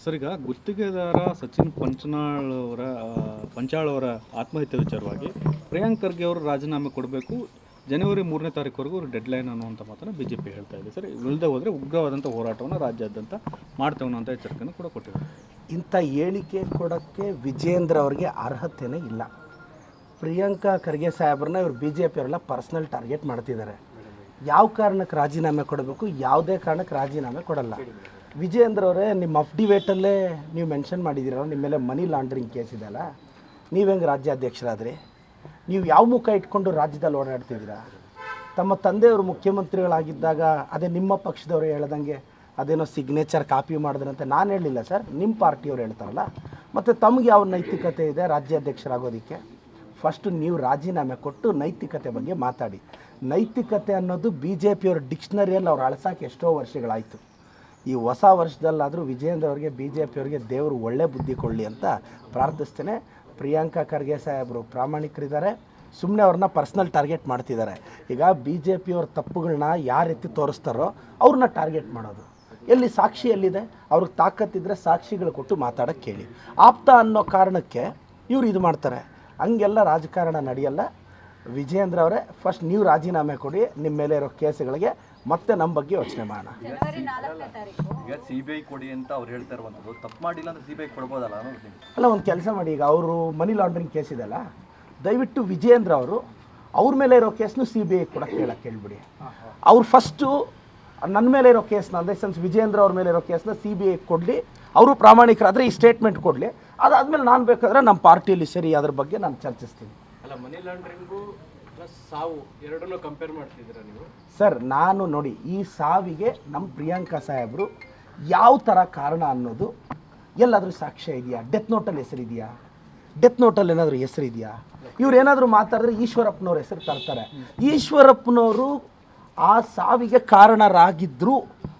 Sir, ಈಗ ಗುತ್ತಿಗೆದಾರ ಸಚಿನ್ ಪಂಚಾಳ್ ಅವರ ಆತ್ಮಹತ್ಯೆ ವಿಚಾರವಾಗಿ ಪ್ರಿಯಾಂಕ್ ಖರ್ಗೆ ಅವರು ರಾಜೀನಾಮೆ ಕೊಡಬೇಕು, ಜನವರಿ 3ನೇ ತಾರೀಕುವರೆಗೂ ಡೆಡ್ಲೈನ್ ಅನ್ನುವಂಥ ಮಾತನ್ನು BJP ಹೇಳ್ತಾ ಇದೆ. ಸರ್, ಇಲ್ಲದೆ ಹೋದರೆ ಉಗ್ರವಾದಂಥ ಹೋರಾಟವನ್ನು ರಾಜ್ಯಾದ್ಯಂತ ಮಾಡ್ತೇವೆ ಅನ್ನೋಂಥ ಎಚ್ಚರಿಕೆಯನ್ನು ಕೂಡ ಕೊಟ್ಟಿದ್ದಾರೆ. ಇಂಥ ಹೇಳಿಕೆ ಕೊಡೋಕ್ಕೆ ವಿಜೇಂದ್ರ ಅವ್ರಿಗೆ ಅರ್ಹತೆಯೇ ಇಲ್ಲ. ಪ್ರಿಯಾಂಕಾ ಖರ್ಗೆ ಸಾಹೇಬ್ರನ್ನ ಇವರು BJP ಅವರೆಲ್ಲ ಪರ್ಸ್ನಲ್ ಟಾರ್ಗೆಟ್ ಮಾಡ್ತಿದ್ದಾರೆ. ಯಾವ ಕಾರಣಕ್ಕೆ ರಾಜೀನಾಮೆ ಕೊಡಬೇಕು, ಯಾವುದೇ ಕಾರಣಕ್ಕೆ ರಾಜೀನಾಮೆ ಕೊಡಲ್ಲ. ವಿಜೇಂದ್ರ ಅವರೇ, ನಿಮ್ಮ ಅಫ್ಡಿವೇಟಲ್ಲೇ ನೀವು ಮೆನ್ಷನ್ ಮಾಡಿದ್ದೀರಲ್ಲ, ನಿಮ್ಮ ಮೇಲೆ ಮನಿ ಲಾಂಡ್ರಿಂಗ್ ಕೇಸ್ ಇದೆಯಲ್ಲ, ನೀವು ಹೆಂಗೆ ರಾಜ್ಯಾಧ್ಯಕ್ಷರಾದ್ರಿ? ನೀವು ಯಾವ ಮುಖ ಇಟ್ಕೊಂಡು ರಾಜ್ಯದಲ್ಲಿ ಓಡಾಡ್ತಿದ್ದೀರಾ? ತಮ್ಮ ತಂದೆಯವರು ಮುಖ್ಯಮಂತ್ರಿಗಳಾಗಿದ್ದಾಗ ಅದೇ ನಿಮ್ಮ ಪಕ್ಷದವರು ಹೇಳ್ದಂಗೆ ಅದೇನೋ ಸಿಗ್ನೇಚರ್ ಕಾಪಿ ಮಾಡಿದ್ರಂತೆ ನಾನು ಹೇಳಲಿಲ್ಲ ಸರ್, ನಿಮ್ಮ ಪಾರ್ಟಿಯವ್ರು ಹೇಳ್ತಾರಲ್ಲ. ಮತ್ತು ತಮಗೆ ಯಾವ ನೈತಿಕತೆ ಇದೆ ರಾಜ್ಯಾಧ್ಯಕ್ಷರಾಗೋದಕ್ಕೆ? ಫಸ್ಟು ನೀವು ರಾಜೀನಾಮೆ ಕೊಟ್ಟು ನೈತಿಕತೆ ಬಗ್ಗೆ ಮಾತಾಡಿ. ನೈತಿಕತೆ ಅನ್ನೋದು BJPಯವ್ರ ಡಿಕ್ಷನರಿಯಲ್ಲಿ ಅವ್ರು ಅಳಸಾಕೆ ಎಷ್ಟೋ ವರ್ಷಗಳಾಯಿತು. ಈ ಹೊಸ ವರ್ಷದಲ್ಲಾದರೂ ವಿಜೇಂದ್ರ ಅವ್ರಿಗೆ BJPಯವ್ರಿಗೆ ದೇವರು ಒಳ್ಳೆ ಬುದ್ಧಿ ಕೊಡಲಿ ಅಂತ ಪ್ರಾರ್ಥಿಸ್ತೇನೆ. ಪ್ರಿಯಾಂಕಾ ಖರ್ಗೆ ಸಾಹೇಬರು ಪ್ರಾಮಾಣಿಕರಿದ್ದಾರೆ, ಸುಮ್ಮನೆ ಅವ್ರನ್ನ ಪರ್ಸ್ನಲ್ ಟಾರ್ಗೆಟ್ ಮಾಡ್ತಿದ್ದಾರೆ. ಈಗ BJPಯವ್ರ ತಪ್ಪುಗಳನ್ನ ಯಾರು ಎತ್ತಿ ತೋರಿಸ್ತಾರೋ ಅವ್ರನ್ನ ಟಾರ್ಗೆಟ್ ಮಾಡೋದು. ಎಲ್ಲಿ ಸಾಕ್ಷಿ ಎಲ್ಲಿದೆ? ಅವ್ರಿಗೆ ತಾಕತ್ತಿದ್ರೆ ಸಾಕ್ಷಿಗಳು ಕೊಟ್ಟು ಮಾತಾಡೋಕ್ಕೆ ಕೇಳಿ. ಆಪ್ತ ಅನ್ನೋ ಕಾರಣಕ್ಕೆ ಇವ್ರು ಇದು ಮಾಡ್ತಾರೆ. ಹಂಗೆಲ್ಲ ರಾಜಕಾರಣ ನಡೆಯಲ್ಲ. ವಿಜೇಂದ್ರ ಅವರೇ, ಫಸ್ಟ್ ನೀವು ರಾಜೀನಾಮೆ ಕೊಡಿ ನಿಮ್ಮ ಮೇಲೆ ಇರೋ ಕೇಸುಗಳಿಗೆ, ಮತ್ತೆ ನಮ್ಮ ಬಗ್ಗೆ ಯೋಚನೆ ಮಾಡೋಣ. ಈಗ CBI ಕೊಡಿ ಅಂತ ಅವ್ರು ಹೇಳ್ತಾ ಇರುವಂಥದ್ದು ತಪ್ಪು ಮಾಡಿಲ್ಲ ಅಂದ್ರೆ CBI ಕೊಡ್ಬೋದಲ್ಲ? ಅಲ್ಲ, ಒಂದು ಕೆಲಸ ಮಾಡಿ, ಈಗ ಅವರು ಮನಿ ಲಾಂಡ್ರಿಂಗ್ ಕೇಸ್ ಇದೆಯಲ್ಲ, ದಯವಿಟ್ಟು ವಿಜೇಂದ್ರ ಅವರು ಅವ್ರ ಮೇಲೆ ಇರೋ ಕೇಸ್ನು CBI ಕೂಡ ಕೇಳ್ಬಿಡಿ. ಅವ್ರು ಫಸ್ಟು ನನ್ನ ಮೇಲೆ ಇರೋ ಕೇಸ್ನ, ಅಂದರೆ ಸೆನ್ಸ್ ವಿಜೇಂದ್ರ ಅವ್ರ ಮೇಲೆ ಇರೋ ಕೇಸ್ನ CBI ಕೊಡಲಿ. ಅವರು ಪ್ರಾಮಾಣಿಕರಾದರೆ ಈ ಸ್ಟೇಟ್ಮೆಂಟ್ ಕೊಡಲಿ. ಅದಾದಮೇಲೆ ನಾನು ಬೇಕಾದರೆ ನಮ್ಮ ಪಾರ್ಟಿಯಲ್ಲಿ ಸರಿ ಅದ್ರ ಬಗ್ಗೆ ನಾನು ಚರ್ಚಿಸ್ತೀನಿ. ಅಲ್ಲ, ಮನಿ ಲಾಂಡ್ರಿಂಗು ಪ್ಲಸ್ ಸಾವು ಎರಡನ್ನೂ ಕಂಪೇರ್ ಮಾಡ್ತಿದ್ದೀರಾ ನೀವು? ಸರ್, ನಾನು ನೋಡಿ, ಈ ಸಾವಿಗೆ ನಮ್ಮ ಪ್ರಿಯಾಂಕಾ ಸಾಹೇಬರು ಯಾವ ಥರ ಕಾರಣ ಅನ್ನೋದು ಎಲ್ಲಾದರೂ ಸಾಕ್ಷ್ಯ ಇದೆಯಾ? ಡೆತ್ ನೋಟಲ್ಲಿ ಹೆಸರಿದೆಯಾ? ಡೆತ್ ನೋಟಲ್ಲಿ ಏನಾದರೂ ಹೆಸರಿದೆಯಾ? ಇವ್ರು ಏನಾದರೂ ಮಾತಾಡಿದ್ರೆ ಈಶ್ವರಪ್ಪನವ್ರ ಹೆಸರು ತರ್ತಾರೆ. ಈಶ್ವರಪ್ಪನವರು ಆ ಸಾವಿಗೆ ಕಾರಣರಾಗಿದ್ದರು,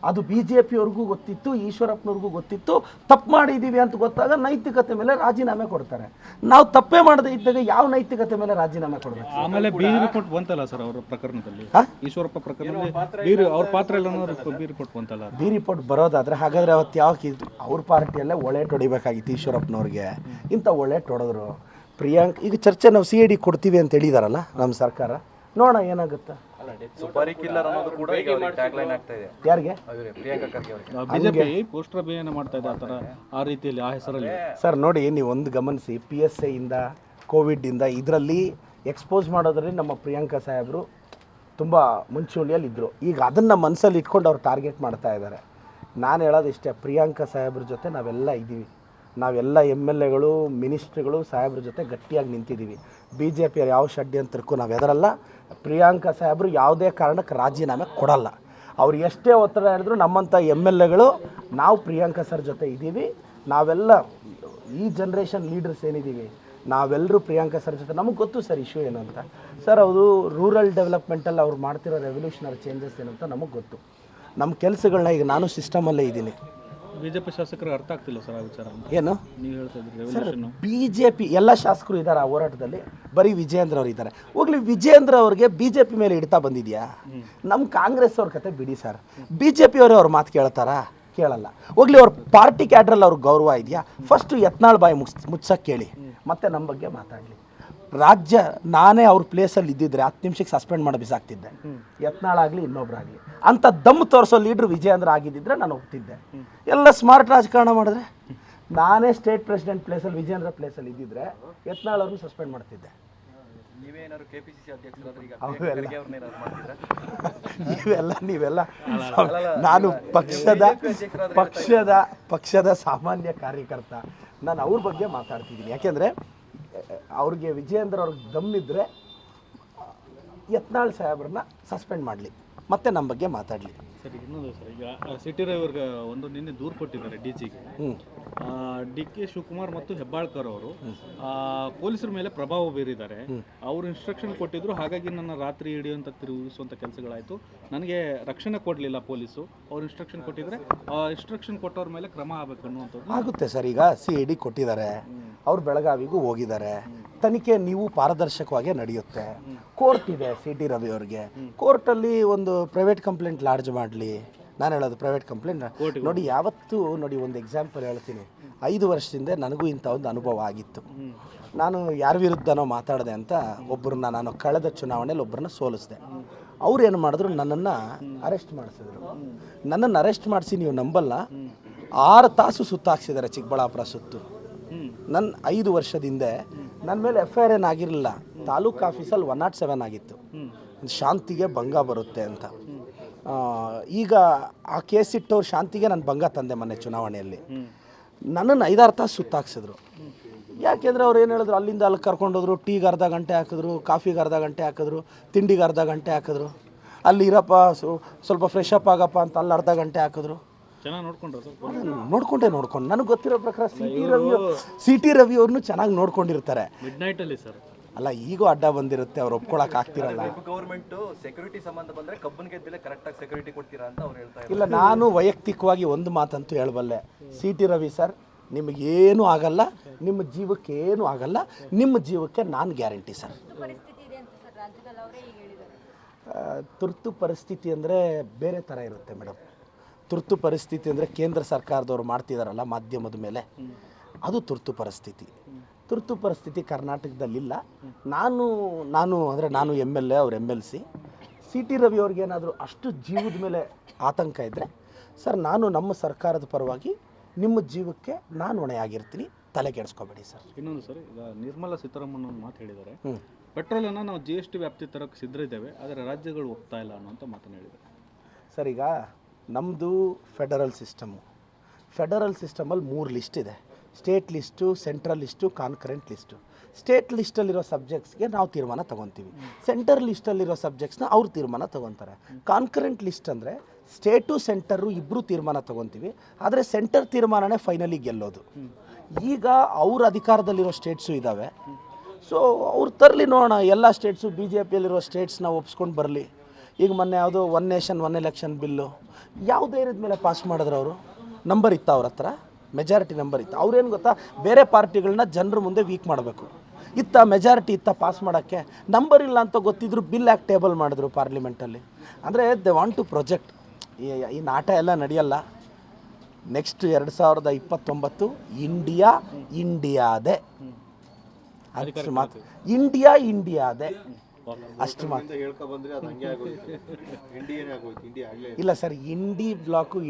ಅದು BJPಯವ್ರಿಗೂ ಗೊತ್ತಿತ್ತು, ಈಶ್ವರಪ್ಪನವ್ರಿಗೂ ಗೊತ್ತಿತ್ತು. ತಪ್ಪು ಮಾಡಿದ್ದೀವಿ ಅಂತ ಗೊತ್ತಾಗ ನೈತಿಕತೆ ಮೇಲೆ ರಾಜೀನಾಮೆ ಕೊಡ್ತಾರೆ. ನಾವು ತಪ್ಪೇ ಮಾಡದೇ ಇದ್ದಾಗ ಯಾವ ನೈತಿಕತೆ ಮೇಲೆ ರಾಜೀನಾಮೆ ಕೊಡಬೇಕು? ಆಮೇಲೆ ಬಿ ರಿಪೋರ್ಟ್ ಬಂತಲ್ಲ ಸರ್ ಅವರ ಪ್ರಕರಣದಲ್ಲಿ, ಈಶ್ವರಪ್ಪ ಪ್ರಕರಣದಲ್ಲಿ ಅವ್ರ ಪಾತ್ರ ಎಲ್ಲ ಬಿ ರಿಪೋರ್ಟ್ ಬಂತಲ್ಲ. ಬಿ ರಿಪೋರ್ಟ್ ಬರೋದಾದರೆ ಹಾಗಾದರೆ ಅವತ್ತು ಯಾಕೆ ಅವ್ರ ಪಾರ್ಟಿಯಲ್ಲೇ ಒಳ್ಳೆಟ್ ಹೊಡಿಬೇಕಾಗಿತ್ತು ಈಶ್ವರಪ್ಪನವ್ರಿಗೆ? ಇಂಥ ಒಳ್ಳೆಟ್ ಹೊಡೆದ್ರು. ಪ್ರಿಯಾಂಕ್ ಈಗ ಚರ್ಚೆ ನಾವು CID ಕೊಡ್ತೀವಿ ಅಂತ ಹೇಳಿದಾರಲ್ಲ ನಮ್ಮ ಸರ್ಕಾರ, ನೋಡೋಣ ಏನಾಗುತ್ತೆ. ಸುಪಾರಿ ಕಿಲ್ಲರ್ ಅನ್ನೋದು ಕೂಡ ಈಗ ಟ್ಯಾಗ್ಲೈನ್ ಆಗ್ತಾ ಇದೆ. ಯಾರಿಗೆ? ಪ್ರಿಯಾಂಕಾ ಖರ್ಗೆ ಅವರಿಗೆ. BJP ಪೋಸ್ಟರ್ ಅಭಿಯಾನ ಮಾಡ್ತಾ ಇದೆ ಆ ಥರ, ಆ ರೀತಿಯಲ್ಲಿ, ಆ ಹೆಸರಲ್ಲಿ. ಸರ್ ನೋಡಿ, ನೀವು ಒಂದು ಗಮನಿಸಿ, PSI ಇಂದ ಕೋವಿಡ್ಡಿಂದ ಇದರಲ್ಲಿ ಎಕ್ಸ್ಪೋಸ್ ಮಾಡೋದ್ರಲ್ಲಿ ನಮ್ಮ ಪ್ರಿಯಾಂಕಾ ಸಾಹೇಬರು ತುಂಬ ಮುಂಚೂಣಿಯಲ್ಲಿ ಇದ್ದರು. ಈಗ ಅದನ್ನು ಮನಸ್ಸಲ್ಲಿ ಇಟ್ಕೊಂಡು ಅವ್ರು ಟಾರ್ಗೆಟ್ ಮಾಡ್ತಾ ಇದ್ದಾರೆ. ನಾನು ಹೇಳೋದು ಇಷ್ಟೇ, ಪ್ರಿಯಾಂಕಾ ಸಾಹೇಬ್ರ ಜೊತೆ ನಾವೆಲ್ಲ ಇದ್ದೀವಿ. ನಾವೆಲ್ಲ MLAಗಳು, ಮಿನಿಸ್ಟ್ರಿಗಳು ಸಾಹೇಬ್ರ ಜೊತೆ ಗಟ್ಟಿಯಾಗಿ ನಿಂತಿದ್ದೀವಿ. BJPಯವ್ರು ಯಾವ ಷಡ್ಯಂತ್ರಕ್ಕೂ ನಾವು ಎದರಲ್ಲ. ಪ್ರಿಯಾಂಕಾ ಸಾಹೇಬರು ಯಾವುದೇ ಕಾರಣಕ್ಕೆ ರಾಜೀನಾಮೆ ಕೊಡಲ್ಲ. ಅವ್ರು ಎಷ್ಟೇ ಒತ್ತಡ ಹೇಳಿದ್ರು ನಮ್ಮಂಥ MLAಗಳು ನಾವು ಪ್ರಿಯಾಂಕಾ ಸರ್ ಜೊತೆ ಇದ್ದೀವಿ. ನಾವೆಲ್ಲ ಈ ಜನ್ರೇಷನ್ ಲೀಡರ್ಸ್ ಏನಿದ್ದೀವಿ ನಾವೆಲ್ಲರೂ ಪ್ರಿಯಾಂಕಾ ಸರ್ ಜೊತೆ. ನಮಗೆ ಗೊತ್ತು ಸರ್ ಇಶ್ಯೂ ಏನು ಅಂತ. ಸರ್, ಅವರು ರೂರಲ್ ಡೆವಲಪ್ಮೆಂಟಲ್ಲಿ ಅವ್ರು ಮಾಡ್ತಿರೋ ರೆವಲ್ಯೂಷನರಿ ಚೇಂಜಸ್ ಏನು ಅಂತ ನಮಗೆ ಗೊತ್ತು. ನಮ್ಮ ಕೆಲಸಗಳನ್ನ ಈಗ ನಾನು ಸಿಸ್ಟಮಲ್ಲೇ ಇದ್ದೀನಿ. BJP ಶಾಸಕರಿಗೆ ಅರ್ಥ ಆಗ್ತಿಲ್ಲ ಸರ್ ಆ ವಿಚಾರ. ಏನು ನೀವು ಹೇಳ್ತಾ ಇದ್ರಿ ಸರ್? ರೆವಲ್ಯೂಷನ್. BJP ಎಲ್ಲ ಶಾಸಕರು ಇದ್ದಾರೆ ಆ ಹೋರಾಟದಲ್ಲಿ, ಬರೀ ವಿಜೇಂದ್ರ ಅವರು ಇದ್ದಾರೆ. ಹೋಗ್ಲಿ, ವಿಜೇಂದ್ರ ಅವ್ರಿಗೆ BJP ಮೇಲೆ ಹಿಡಿತಾ ಬಂದಿದೆಯಾ? ನಮ್ಮ ಕಾಂಗ್ರೆಸ್ ಅವ್ರ ಕತೆ ಬಿಡಿ ಸರ್. BJPಯವರೇ ಅವ್ರ ಮಾತು ಕೇಳ್ತಾರಾ? ಕೇಳಲ್ಲ. ಹೋಗ್ಲಿ, ಅವ್ರ ಪಾರ್ಟಿ ಕ್ಯಾಡ್ರಲ್ಲಿ ಅವ್ರಿಗೆ ಗೌರವ ಇದೆಯಾ? ಫಸ್ಟು ಯತ್ನಾಳ್ ಬಾಯಿ ಮುಚ್ಚಕ್ಕೆ ಕೇಳಿ, ಮತ್ತೆ ನಮ್ಮ ಬಗ್ಗೆ ಮಾತಾಡಲಿ. ರಾಜ್ಯ ನಾನೇ ಅವ್ರ ಪ್ಲೇಸಲ್ಲಿ ಇದ್ದಿದ್ರೆ 10 ನಿಮಿಷಕ್ಕೆ ಸಸ್ಪೆಂಡ್ ಮಾಡಿ ಬಿಸಾಕ್ತಿದ್ದೆ, ಯತ್ನಾಳಾಗಲಿ ಇನ್ನೊಬ್ರಾಗಲಿ. ಅಂಥ ದಮ್ಮು ತೋರಿಸೋ ಲೀಡ್ರು ವಿಜೇಂದ್ರ ಆಗಿದ್ದಿದ್ರೆ ನಾನು ಹೋಗ್ತಿದ್ದೆ. ಎಲ್ಲ ಸ್ಮಾರ್ಟ್ ರಾಜಕಾರಣ ಮಾಡಿದ್ರೆ ನಾನೇ ಸ್ಟೇಟ್ ಪ್ರೆಸಿಡೆಂಟ್ ಪ್ಲೇಸಲ್ಲಿ ವಿಜೇಂದ್ರ ಪ್ಲೇಸಲ್ಲಿ ಇದ್ದಿದ್ರೆ ಯತ್ನಾಳ್ ಅವ್ರನ್ನ ಸಸ್ಪೆಂಡ್ ಮಾಡ್ತಿದ್ದೆ. ನೀವೇನಾದ್ರು KPCC ಅಧ್ಯಕ್ಷರಾದ್ರೆ ಈಗ ಅವೆಲ್ಲ ಖರ್ಗೆ ಅವ್ರನ್ನ ಏನಾದ್ರು ಮಾಡ್ತಿದ್ರಾ? ನೀವೆಲ್ಲ ನಾನು ಪಕ್ಷದ ಸಾಮಾನ್ಯ ಕಾರ್ಯಕರ್ತ. ನಾನು ಅವ್ರ ಬಗ್ಗೆ ಮಾತಾಡ್ತಿದ್ದೀನಿ. ಯಾಕೆಂದರೆ ಅವ್ರಿಗೆ ವಿಜೇಂದ್ರ ಅವ್ರಿಗೆ ದಮ್ಮಿದ್ರೆ ಯತ್ನಾಳ್ ಸಾಹೇಬ್ರನ್ನ ಸಸ್ಪೆಂಡ್ ಮಾಡಲಿ, ಮತ್ತೆ ನಮ್ಮ ಬಗ್ಗೆ ಮಾತಾಡಲಿ. ಸರಿ, ಇನ್ನೊಂದು ಸರ್, ಈಗ ಸಿಟಿ ರವಿಯವ್ರಿಗೆ ಒಂದು ನಿನ್ನೆ ದೂರು ಕೊಟ್ಟಿದ್ದಾರೆ DGಗೆ. DK ಶಿವಕುಮಾರ್ ಮತ್ತು ಹೆಬ್ಬಾಳ್ಕರ್ ಅವರು ಪೊಲೀಸರ ಮೇಲೆ ಪ್ರಭಾವ ಬೀರಿದ್ದಾರೆ. ಅವರು ಇನ್ಸ್ಟ್ರಕ್ಷನ್ ಕೊಟ್ಟಿದ್ರು, ಹಾಗಾಗಿ ನನ್ನ ರಾತ್ರಿ ಹಿಡಿಯುವಂಥ ತಿರುಗಿಸುವಂಥ ಕೆಲಸಗಳಾಯಿತು. ನನಗೆ ರಕ್ಷಣೆ ಕೊಡಲಿಲ್ಲ ಪೊಲೀಸು. ಅವ್ರು ಇನ್ಸ್ಟ್ರಕ್ಷನ್ ಕೊಟ್ಟಿದ್ರೆ ಆ ಇನ್ಸ್ಟ್ರಕ್ಷನ್ ಕೊಟ್ಟವ್ರ ಮೇಲೆ ಕ್ರಮ ಆಗಬೇಕು ಅನ್ನುವಂಥದ್ದು ಆಗುತ್ತೆ ಸರ್. ಈಗ CID ಕೊಟ್ಟಿದ್ದಾರೆ, ಅವ್ರು ಬೆಳಗಾವಿಗೂ ಹೋಗಿದ್ದಾರೆ. ತನಿಖೆ ನೀವು ಪಾರದರ್ಶಕವಾಗಿ ನಡೆಯುತ್ತೆ. ಕೋರ್ಟ್ ಇದೆ CT ರವಿ ಅವ್ರಿಗೆ. ಕೋರ್ಟಲ್ಲಿ ಒಂದು ಪ್ರೈವೇಟ್ ಕಂಪ್ಲೇಂಟ್ ಲಾಡ್ಜ್ ಮಾಡಲಿ, ನಾನು ಹೇಳೋದು ಪ್ರೈವೇಟ್ ಕಂಪ್ಲೇಂಟ್ ನೋಡಿ. ಯಾವತ್ತೂ ನೋಡಿ, ಒಂದು ಎಕ್ಸಾಂಪಲ್ ಹೇಳ್ತೀನಿ. 5 ವರ್ಷದಿಂದ ನನಗೂ ಇಂಥ ಒಂದು ಅನುಭವ ಆಗಿತ್ತು. ನಾನು ಯಾರ ವಿರುದ್ಧನೋ ಮಾತಾಡಿದೆ ಅಂತ ಒಬ್ಬರನ್ನ, ನಾನು ಕಳೆದ ಚುನಾವಣೆಯಲ್ಲಿ ಒಬ್ಬರನ್ನ ಸೋಲಿಸಿದೆ. ಅವ್ರು ಏನು ಮಾಡಿದ್ರು, ನನ್ನನ್ನು ಅರೆಸ್ಟ್ ಮಾಡಿಸಿದ್ರು. ನನ್ನನ್ನು ಅರೆಸ್ಟ್ ಮಾಡಿಸಿ ನೀವು ನಂಬಲ್ಲ, 6 ತಾಸು ಸುತ್ತಾಕ್ಸಿದ್ದಾರೆ ಚಿಕ್ಕಬಳ್ಳಾಪುರ ಸುತ್ತು. ನನ್ನ 5 ವರ್ಷದ ಹಿಂದೆ ನನ್ನ ಮೇಲೆ FIR ಏನಾಗಿರಲಿಲ್ಲ, ತಾಲೂಕು ಆಫೀಸಲ್ಲಿ 107 ಆಗಿತ್ತು, ಶಾಂತಿಗೆ ಭಂಗ ಬರುತ್ತೆ ಅಂತ. ಈಗ ಆ ಕೇಸ್ ಇಟ್ಟವ್ರು ಶಾಂತಿಗೆ ನಾನು ಭಂಗ ತಂದೆ ಮೊನ್ನೆ ಚುನಾವಣೆಯಲ್ಲಿ. ನನ್ನನ್ನು 5-6 ತಾಸು ಸುತ್ತಾಕ್ಸಿದ್ರು. ಯಾಕೆಂದರೆ ಅವ್ರು ಏನು ಹೇಳಿದ್ರು, ಅಲ್ಲಿಂದ ಅಲ್ಲಿ ಕರ್ಕೊಂಡೋದ್ರು, ಟೀಗೆ ಅರ್ಧ ಗಂಟೆ ಹಾಕಿದ್ರು, ಕಾಫಿಗೆ ಅರ್ಧ ಗಂಟೆ ಹಾಕಿದ್ರು, ತಿಂಡಿಗೆ ಅರ್ಧ ಗಂಟೆ ಹಾಕಿದ್ರು, ಅಲ್ಲಿ ಇರಪ್ಪ ಸ್ವಲ್ಪ ಫ್ರೆಶ್ ಅಪ್ ಆಗಪ್ಪ ಅಂತ ಅಲ್ಲಿ ಅರ್ಧ ಗಂಟೆ ಹಾಕಿದ್ರು. ಚೆನ್ನಾಗಿ ನೋಡ್ಕೊಂಡ್ರು ನೋಡ್ಕೊಂಡು ನನಗೆ ಗೊತ್ತಿರೋ ಪ್ರಕಾರ ಸಿ ಟಿ ರವಿ ಅವ್ರನ್ನೂ ಚೆನ್ನಾಗಿ ನೋಡ್ಕೊಂಡಿರ್ತಾರೆ. ಮಿಡ್ ನೈಟಲ್ಲಿ ಸರ್ ಅಲ್ಲ, ಈಗೂ ಅಡ್ಡ ಬಂದಿರುತ್ತೆ, ಅವ್ರು ಒಪ್ಕೊಳಕ್ ಆಗ್ತಿರಲ್ಲ. ಗೌರ್ಮೆಂಟ್ ಸೆಕ್ಯೂರಿಟಿ ಸಂಬಂಧ ಬಂದ್ರೆ ಕಬ್ಬನ್ ಗೆದ್ದಿಲ್ಲ ಕರೆಕ್ಟಾಗಿ ಸೆಕ್ಯೂರಿಟಿ ಕೊಡ್ತೀರಾ ಅಂತ ಅವ್ರು ಹೇಳ್ತಾ ಇಲ್ಲ, ನಾನು ವೈಯಕ್ತಿಕವಾಗಿ ಒಂದು ಮಾತಂತೂ ಹೇಳಬಲ್ಲೆ, ಸಿ ಟಿ ರವಿ ಸರ್, ನಿಮಗೇನು ಆಗಲ್ಲ, ನಿಮ್ಮ ಜೀವಕ್ಕೆ ಏನೂ ಆಗಲ್ಲ, ನಿಮ್ಮ ಜೀವಕ್ಕೆ ನಾನು ಗ್ಯಾರಂಟಿ ಸರ್. ತುರ್ತು ಪರಿಸ್ಥಿತಿ ಅಂದರೆ ಬೇರೆ ಥರ ಇರುತ್ತೆ ಮೇಡಮ್. ತುರ್ತು ಪರಿಸ್ಥಿತಿ ಅಂದರೆ ಕೇಂದ್ರ ಸರ್ಕಾರದವ್ರು ಮಾಡ್ತಿದಾರಲ್ಲ ಮಾಧ್ಯಮದ ಮೇಲೆ, ಅದು ತುರ್ತು ಪರಿಸ್ಥಿತಿ. ತುರ್ತು ಪರಿಸ್ಥಿತಿ ಕರ್ನಾಟಕದಲ್ಲಿಲ್ಲ. ನಾನು ಅಂದರೆ ನಾನು MLA, ಅವ್ರು MLC. ಸಿ ಟಿ ರವಿ ಅವ್ರಿಗೇನಾದರೂ ಅಷ್ಟು ಜೀವದ ಮೇಲೆ ಆತಂಕ ಇದ್ದರೆ ಸರ್, ನಾನು ನಮ್ಮ ಸರ್ಕಾರದ ಪರವಾಗಿ ನಿಮ್ಮ ಜೀವಕ್ಕೆ ನಾನು ಹೊಣೆಯಾಗಿರ್ತೀನಿ, ತಲೆ ಕೆಡಿಸ್ಕೋಬೇಡಿ ಸರ್. ಇನ್ನೊಂದು ಸರ್, ಈಗ ನಿರ್ಮಲಾ ಸೀತಾರಾಮನ್ ಒಂದು ಮಾತು ಹೇಳಿದ್ದಾರೆ, ಪೆಟ್ರೋಲನ್ನು ನಾವು GST ವ್ಯಾಪ್ತಿ ತರೋಕ್ಕೆ ಸಿದ್ಧರಿದ್ದೇವೆ, ಆದರೆ ರಾಜ್ಯಗಳು ಒಪ್ತಾ ಇಲ್ಲ ಅನ್ನೋಂಥ ಮಾತನ್ನು ಹೇಳಿದ್ದಾರೆ. ಸರ್, ಈಗ ನಮ್ಮದು ಫೆಡರಲ್ ಸಿಸ್ಟಮು. ಫೆಡರಲ್ ಸಿಸ್ಟಮಲ್ಲಿ 3 ಲಿಸ್ಟ್ ಇದೆ: state list, central list, concurrent list. State ಲಿಸ್ಟಲ್ಲಿರೋ ಸಬ್ಜೆಕ್ಟ್ಸ್ಗೆ ನಾವು ತೀರ್ಮಾನ ತೊಗೊತೀವಿ, ಸೆಂಟರ್ ಲಿಸ್ಟಲ್ಲಿರೋ ಸಬ್ಜೆಕ್ಟ್ಸ್ನ ಅವ್ರು ತೀರ್ಮಾನ ತೊಗೊತಾರೆ. ಕಾನ್ಕರೆಂಟ್ ಲಿಸ್ಟ್ ಅಂದರೆ ಸ್ಟೇಟು ಸೆಂಟರು ಇಬ್ಬರು ತೀರ್ಮಾನ ತೊಗೊತೀವಿ, ಆದರೆ ಸೆಂಟರ್ ತೀರ್ಮಾನನೇ ಫೈನಲಿ ಗೆಲ್ಲೋದು. ಈಗ ಅವ್ರ ಅಧಿಕಾರದಲ್ಲಿರೋ ಸ್ಟೇಟ್ಸು ಇದ್ದಾವೆ, ಸೊ ಅವ್ರು ತರಲಿ ನೋಡೋಣ. ಎಲ್ಲ ಸ್ಟೇಟ್ಸು BJPಯಲ್ಲಿರೋ ಸ್ಟೇಟ್ಸ್ನ ಒಪ್ಸ್ಕೊಂಡು ಬರಲಿ. ಈಗ ಮೊನ್ನೆ ಯಾವುದೋ 1 ನೇಷನ್ 1 ಎಲೆಕ್ಷನ್ ಬಿಲ್ಲು ಯಾವುದೇ ಇರದ ಮೇಲೆ ಪಾಸ್ ಮಾಡಿದ್ರು, ಅವರು ನಂಬರ್ ಇತ್ತು, ಅವ್ರ ಹತ್ರ ಮೆಜಾರಿಟಿ ನಂಬರ್ ಇತ್ತು. ಅವ್ರೇನು ಗೊತ್ತಾ, ಬೇರೆ ಪಾರ್ಟಿಗಳನ್ನ ಜನರ ಮುಂದೆ ವೀಕ್ ಮಾಡಬೇಕು ಇತ್ತ, ಮೆಜಾರಿಟಿ ಇತ್ತ ಪಾಸ್ ಮಾಡೋಕ್ಕೆ. ನಂಬರ್ ಇಲ್ಲ ಅಂತ ಗೊತ್ತಿದ್ರು ಬಿಲ್ ಯಾಕೆ ಟೇಬಲ್ ಮಾಡಿದ್ರು ಪಾರ್ಲಿಮೆಂಟಲ್ಲಿ? ಅಂದರೆ ದೆ ವಾಂಟ್ ಟು ಪ್ರೊಜೆಕ್ಟ್. ಈ ನಾಟ ಎಲ್ಲ ನಡೆಯಲ್ಲ. ನೆಕ್ಸ್ಟ್ 2029 ಇಂಡಿಯಾದೇ ಅಷ್ಟು ಮಾತು, ಇಂಡಿಯಾದೇ ಅಷ್ಟು ಮಾತು. ಇಲ್ಲ ಸರ್,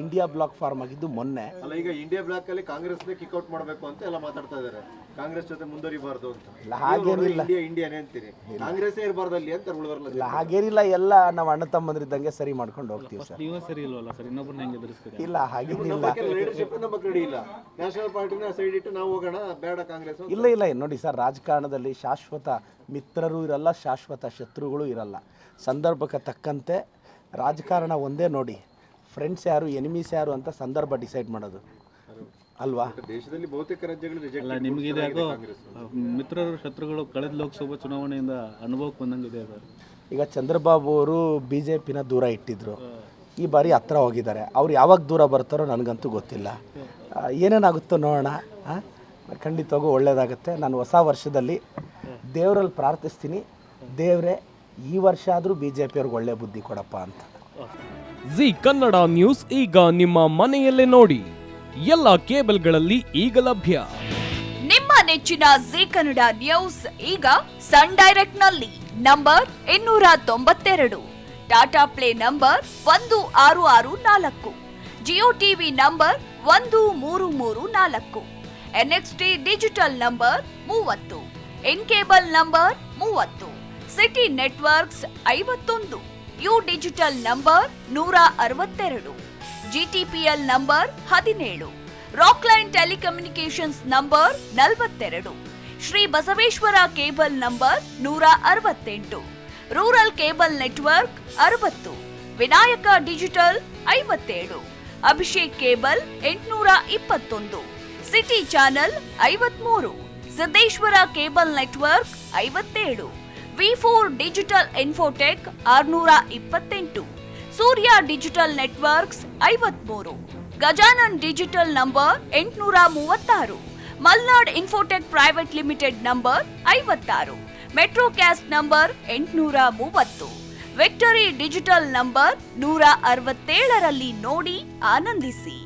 ಇಂಡಿಯಾ ಬ್ಲಾಕ್ ಫಾರ್ಮ್ ಆಗಿದ್ದು ಮೊನ್ನೆ. ಅಲ್ಲ, ಈಗ ಇಂಡಿಯಾ ಬ್ಲಾಕ್ ಅಲ್ಲಿ ಕಾಂಗ್ರೆಸ್ ಕಿಕ್ಔಟ್ ಮಾಡಬೇಕು ಅಂತ ಎಲ್ಲ ಮಾತಾಡ್ತಾ ಇದ್ದಾರೆ, ಕಾಂಗ್ರೆಸ್ ಜೊತೆ ಮುಂದುವರಿಬಾರ್ದು ಅಂತ. ಹಾಗೇನಿಲ್ಲ, ಇಂಡಿಯಾನೇ ಅಂತೀರಿ, ಕಾಂಗ್ರೆಸ್ ಇರಬಾರ್ದು ಅಲ್ಲಿ ಅಂತ ಉಳಿದವರಲ್ಲ. ಹಾಗೇನಿಲ್ಲ, ಎಲ್ಲ ನಾವು ಅಣ್ಣ ತಮ್ಮಂದ್ರಿದ್ದಂಗೆ ಸರಿ ಮಾಡ್ಕೊಂಡು ಹೋಗ್ತೀವಿ ಸರ್. ನೀವೇ ಸರಿ ಇಲ್ವಲ್ಲ ಸರ್, ಇನ್ನೊಬ್ಬರನ್ನ ಹೆಂಗೆ ಎದುರಿಸ್ತೀರಿ? ಇಲ್ಲ, ಹಾಗೇನಿಲ್ಲ. ಲೀಡರ್ಶಿಪ್ ನಮ್ಮ ರೆಡಿ ಇಲ್ಲ, ನ್ಯಾಷನಲ್ ಪಾರ್ಟಿನ ಸೈಡ್ ಇಟ್ಟು ನಾವು ಹೋಗೋಣ, ಬೇಡ ಕಾಂಗ್ರೆಸ್. ಇಲ್ಲ ನೋಡಿ ಸರ್, ರಾಜಕಾರಣದಲ್ಲಿ ಶಾಶ್ವತ ಮಿತ್ರರು ಇರಲ್ಲ, ಶಾಶ್ವತ ಶತ್ರುಗಳು ಇರಲ್ಲ. ಸಂದರ್ಭಕ್ಕೆ ತಕ್ಕಂತೆ ರಾಜಕಾರಣ ಒಂದೇ ನೋಡಿ, ಫ್ರೆಂಡ್ಸ್ ಯಾರು ಎನಿಮೀಸ್ ಯಾರು ಅಂತ ಸಂದರ್ಭ ಡಿಸೈಡ್ ಮಾಡೋದು ಅಲ್ವಾ? ದೇಶದಲ್ಲಿ ಬಹುತೇಕ ರಾಜ್ಯಗಳು ರಿಜೆಕ್ಟ್. ಅಲ್ಲ, ನಿಮಗಿದೆ ಯಾಕೋ ಮಿತ್ರರು ಶತ್ರುಗಳು ಕಳೆದ ಲೋಕಸಭಾ ಚುನಾವಣೆಯಿಂದ ಅನುಭವಕ್ಕೆ ಬಂದಂಗಿದೆ ಸರ್. ಈಗ ಚಂದ್ರಬಾಬು ಅವರು BJPನ ದೂರ ಇಟ್ಟಿದ್ರು, ಈ ಬಾರಿ ಹತ್ರ ಹೋಗಿದ್ದಾರೆ. ಅವ್ರು ಯಾವಾಗ ದೂರ ಬರ್ತಾರೋ ನನಗಂತೂ ಗೊತ್ತಿಲ್ಲ. ಏನೇನಾಗುತ್ತೋ ನೋಡೋಣ. ಖಂಡಿತವಾಗೂ ಒಳ್ಳೆಯದಾಗುತ್ತೆ. ನಾನು ಹೊಸ ವರ್ಷದಲ್ಲಿ ದೇವರಲ್ಲಿ ಪ್ರಾರ್ಥಿಸ್ತೀನಿ, ದೇವರೇ ಈ ವರ್ಷ ಆದರೂ BJPಯವ್ರಿಗೆ ಒಳ್ಳೆ ಬುದ್ಧಿ ಕೊಡಪ್ಪ ಅಂತ. ಜಿ ಕನ್ನಡ ನ್ಯೂಸ್ ಈಗ ನಿಮ್ಮ ಮನೆಯಲ್ಲೇ ನೋಡಿ, ಎಲ್ಲ ಕೇಬಲ್ಗಳಲ್ಲಿ ಈಗ ಲಭ್ಯ. ನಿಮ್ಮ ನೆಚ್ಚಿನ ಜಿ ಕನ್ನಡ ನ್ಯೂಸ್ ಈಗ ಸನ್ ಡೈರೆಕ್ಟ್ ನಲ್ಲಿ number 292, Tata play number 1664, Jio TV number 1334, NXT digital number 30, in cable number 30, city networks 51, U digital number 162, GTPL number 17, Rockline telecommunications number 42, Shri Basaveshwara cable number 168, rural cable network 60, Vinayaka digital 57, Abhishek cable 821, city channel 53, Siddeshwara cable network 57, V4 digital Infotech 628, Surya digital networks 53, Gajanan digital number 836, Malnad Infotech private limited number 56, Metrocast number 830, Victory digital number 167ರಲ್ಲಿ ನೋಡಿ ಆನಂದಿಸಿ.